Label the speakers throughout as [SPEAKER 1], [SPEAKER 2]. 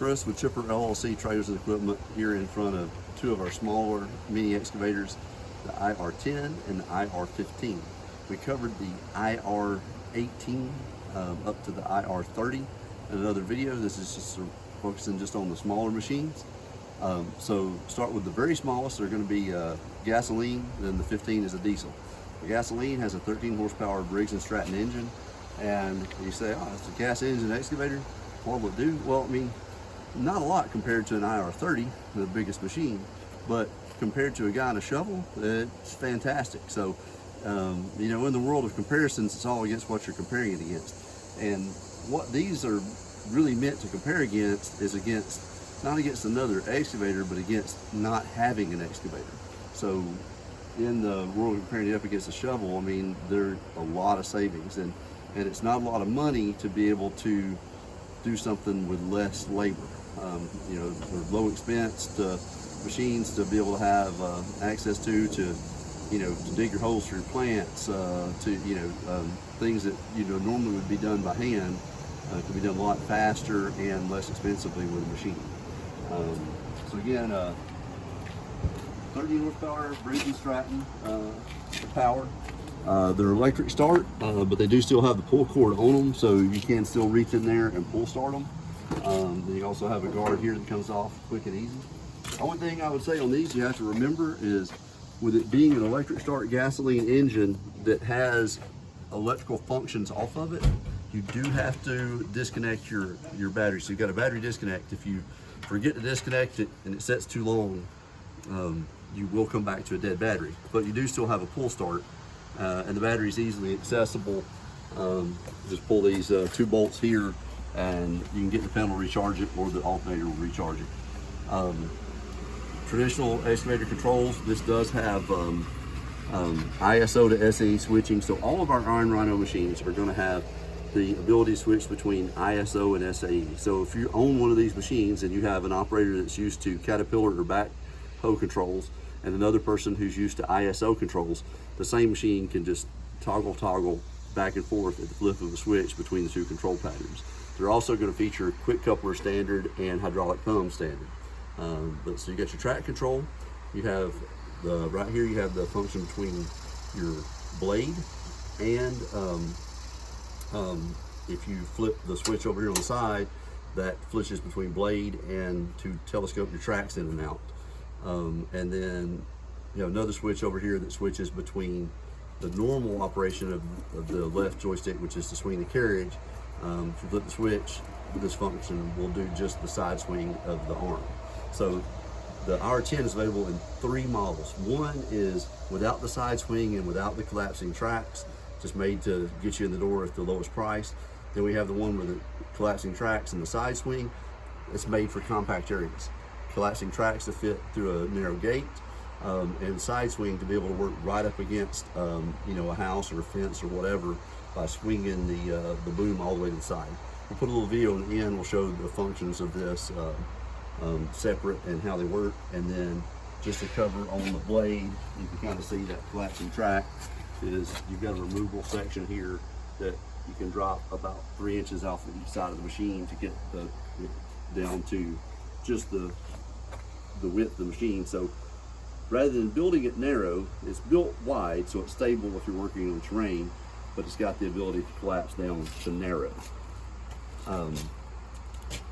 [SPEAKER 1] Chris with Chipper LLC Trailers and Equipment here in front of two of our smaller mini excavators, the IR10 and the IR15. We covered the IR18 up to the IR30 in another video. This is just focusing just on the smaller machines. So start with the very smallest. They're going to be gasoline, then the 15 is a diesel. The gasoline has a 13 horsepower Briggs and Stratton engine, and you say, oh, it's a gas engine excavator. What will it do? Well, I mean, not a lot compared to an IR30, the biggest machine, but compared to a guy in a shovel, it's fantastic. So, you know, in the world of comparisons, it's all against what you're comparing it against. And what these are really meant to compare against is against, not against another excavator, but against not having an excavator. So in the world of comparing it up against a shovel, I mean, there are a lot of savings, and it's not a lot of money to be able to do something with less labor. You know, low expense machines to be able to have access to, you know, to dig your holes for your plants, to, you know, things that, you know, normally would be done by hand, can be done a lot faster and less expensively with a machine. So again, 13 horsepower Briggs and Stratton power. They're electric start, but they do still have the pull cord on them, so you can still reach in there and pull start them. Then you also have a guard here that comes off quick and easy. The only thing I would say on these you have to remember is, with it being an electric start gasoline engine that has electrical functions off of it, you do have to disconnect your battery. So you've got a battery disconnect. If you forget to disconnect it and it sets too long, you will come back to a dead battery. But you do still have a pull start, and the battery is easily accessible. Just pull these two bolts here, and you can get the panel to recharge it, or the alternator will recharge it. Traditional excavator controls, this does have ISO to SAE switching, so all of our Iron-Rhino machines are going to have the ability to switch between ISO and SAE. So if you own one of these machines and you have an operator that's used to Caterpillar or backhoe controls, and another person who's used to ISO controls, the same machine can just toggle back and forth at the flip of a switch between the two control patterns. They're also going to feature quick coupler standard and hydraulic thumb standard. So you got your track control. You have right here you have the function between your blade and if you flip the switch over here on the side, that switches between blade and to telescope your tracks in and out. And then you have another switch over here that switches between the normal operation of the left joystick, which is to swing the carriage. If you flip the switch, this function will do just the side swing of the arm. So the IR10 is available in 3 models. One is without the side swing and without the collapsing tracks, just made to get you in the door at the lowest price. Then we have the one with the collapsing tracks and the side swing. It's made for compact areas. Collapsing tracks to fit through a narrow gate, and side swing to be able to work right up against you know, a house or a fence or whatever by swinging the boom all the way to the side. We'll put a little video in the end. We'll show the functions of this separate and how they work, and then just to cover on the blade, you can kind of see that collapsing track is, you've got a removable section here that you can drop about 3 inches off of each side of the machine to get down to just the width of the machine. So rather than building it narrow, it's built wide so it's stable if you're working on terrain, but it's got the ability to collapse down to narrow.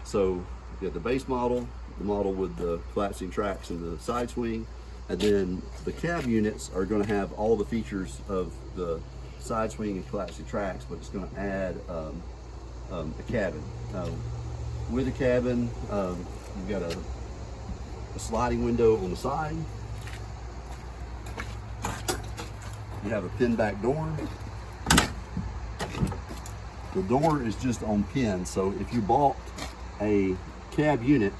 [SPEAKER 1] So you got the base model, the model with the collapsing tracks and the side swing, and then the cab units are going to have all the features of the side swing and collapsing tracks, but it's going to add a cabin. With the cabin, you've got a sliding window on the side. You have a pin back door. The door is just on pins, so if you bought a cab unit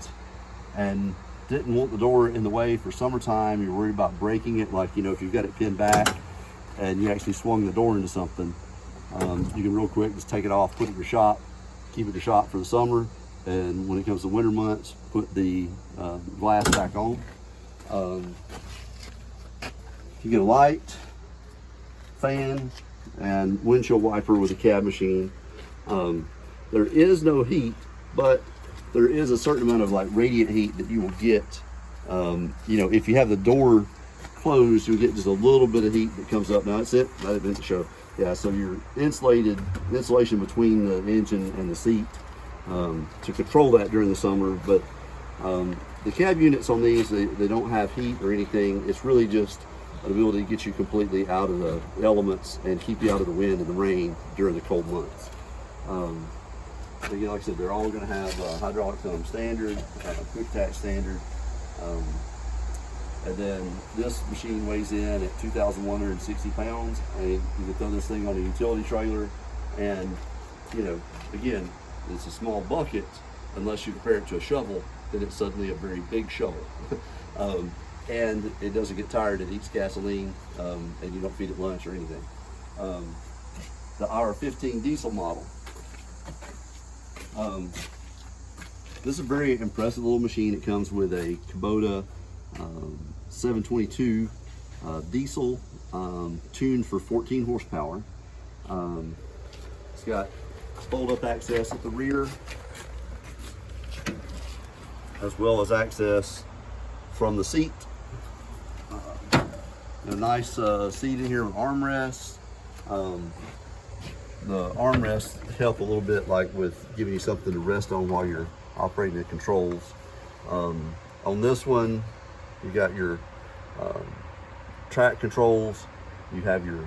[SPEAKER 1] and didn't want the door in the way for summertime, you're worried about breaking it, like, you know, if you've got it pinned back and you actually swung the door into something, you can real quick just take it off, put it in your shop, keep it in your shop for the summer, and when it comes to winter months, put the glass back on. You get a light, fan, and windshield wiper with a cab machine. There is no heat, but there is a certain amount of like radiant heat that you will get. You know, if you have the door closed, you'll get just a little bit of heat that comes up. Now that's it. I didn't show. Yeah, so you're insulation between the engine and the seat to control that during the summer. But the cab units on these, they don't have heat or anything. It's really just an ability to get you completely out of the elements and keep you out of the wind and the rain during the cold months. Again, like I said, they're all going to have hydraulic thumb standard, quick attach standard. And then this machine weighs in at 2,160 pounds, and you can throw this thing on a utility trailer. And, you know, again, it's a small bucket unless you compare it to a shovel, then it's suddenly a very big shovel. And it doesn't get tired, it eats gasoline, and you don't feed it lunch or anything. The IR15 diesel model. This is a very impressive little machine. It comes with a Kubota 722 diesel tuned for 14 horsepower. It's got fold-up access at the rear, as well as access from the seat. A nice seat in here with armrests. The armrests help a little bit, like with giving you something to rest on while you're operating the controls. On this one, you got your track controls, you have your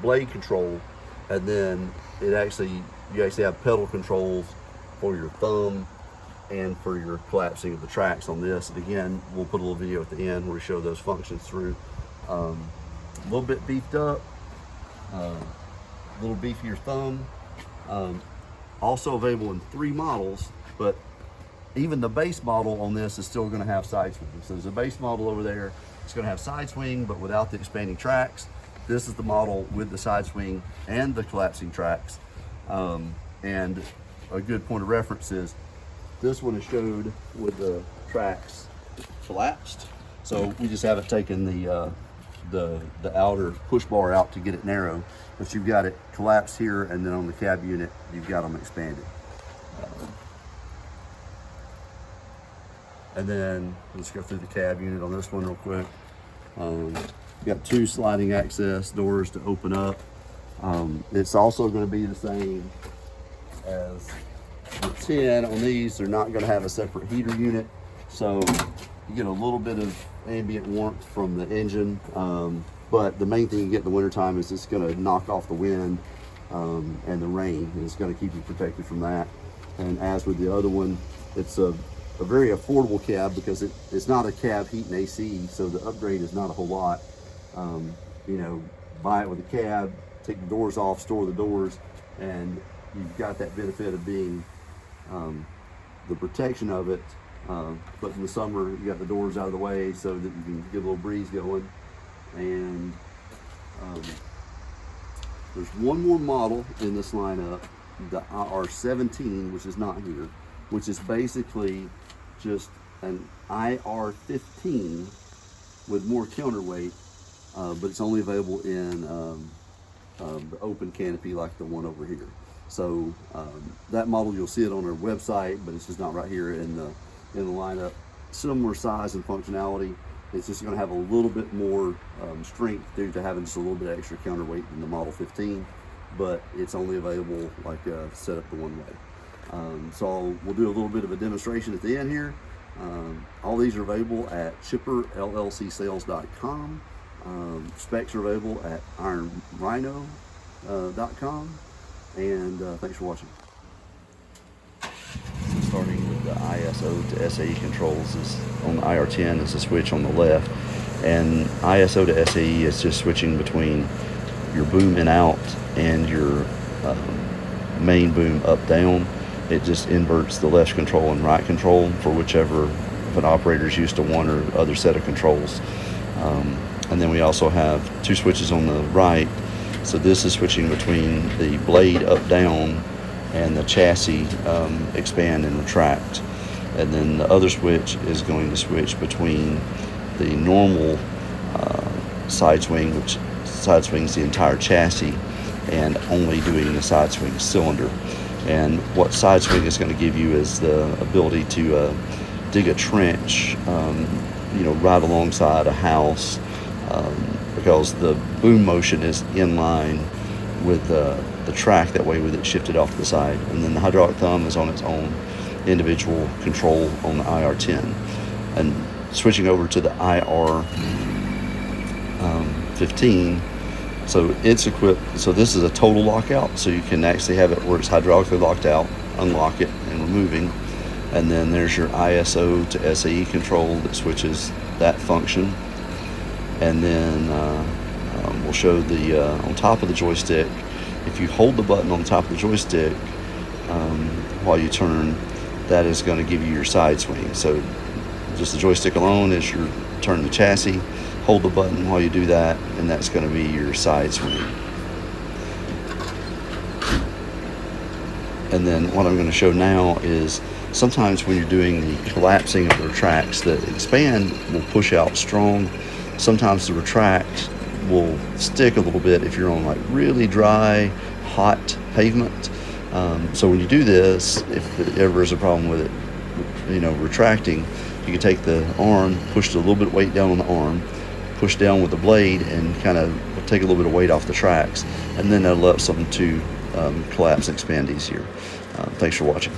[SPEAKER 1] blade control, and then you actually have pedal controls for your thumb and for your collapsing of the tracks on this. And again, we'll put a little video at the end where we show those functions through. A little bit beefed up, a little beefier thumb. Also available in 3 models, but even the base model on this is still going to have side swing. So there's a base model over there. It's going to have side swing, but without the expanding tracks. This is the model with the side swing and the collapsing tracks. And a good point of reference is this one is showed with the tracks collapsed. So we just haven't taken the outer push bar out to get it narrow, but you've got it collapsed here, and then on the cab unit, you've got them expanded. And then let's go through the cab unit on this one real quick. You've got 2 sliding access doors to open up. It's also going to be the same as the 10. On these, they're not going to have a separate heater unit, so you get a little bit of ambient warmth from the engine. But the main thing you get in the wintertime is it's going to knock off the wind and the rain, and it's going to keep you protected from that. And as with the other one, it's a very affordable cab because it's not a cab heat and AC, so the upgrade is not a whole lot. You know, buy it with a cab, take the doors off, store the doors, and you've got that benefit of being the protection of it. But in the summer, you got the doors out of the way so that you can get a little breeze going. And there's one more model in this lineup, the IR17, which is not here, which is basically just an IR15 with more counterweight, but it's only available in the open canopy like the one over here. So that model, you'll see it on our website, but it's just not right here in the lineup. Similar size and functionality. It's just going to have a little bit more strength due to having just a little bit extra counterweight than the Model 15, but it's only available like set up the one way. So we'll do a little bit of a demonstration at the end here. All these are available at chipperllcsales.com. Specs are available at Iron-Rhino.com. And thanks for watching. Starting with the ISO to SAE controls is on the IR10 is the switch on the left, and ISO to SAE is just switching between your boom in out and your main boom up down. It just inverts the left control and right control for whichever if an operator is used to one or other set of controls. And then we also have 2 switches on the right. So this is switching between the blade up down and the chassis expand and retract. And then the other switch is going to switch between the normal side swing, which side swings the entire chassis, and only doing the side swing cylinder. And what side swing is going to give you is the ability to dig a trench, you know, right alongside a house, because the boom motion is in line with the track, that way with it shifted off to the side. And then the hydraulic thumb is on its own individual control on the IR10. And switching over to the IR15, so it's equipped, so this is a total lockout, so you can actually have it where it's hydraulically locked out, unlock it and removing. And then there's your ISO to SAE control that switches that function. And then we'll show the on top of the joystick, if you hold the button on top of the joystick while you turn, that is going to give you your side swing. So just the joystick alone is your turn the chassis. Hold the button while you do that, and that's going to be your side swing. And then what I'm going to show now is sometimes when you're doing the collapsing of the retracts, the expand will push out strong. Sometimes the retract will stick a little bit if you're on like really dry, hot pavement. So when you do this, if there ever is a problem with it, you know, retracting, you can take the arm, push a little bit of weight down on the arm, push down with the blade, and kind of take a little bit of weight off the tracks, and then that'll allow something to collapse and expand easier. Thanks for watching.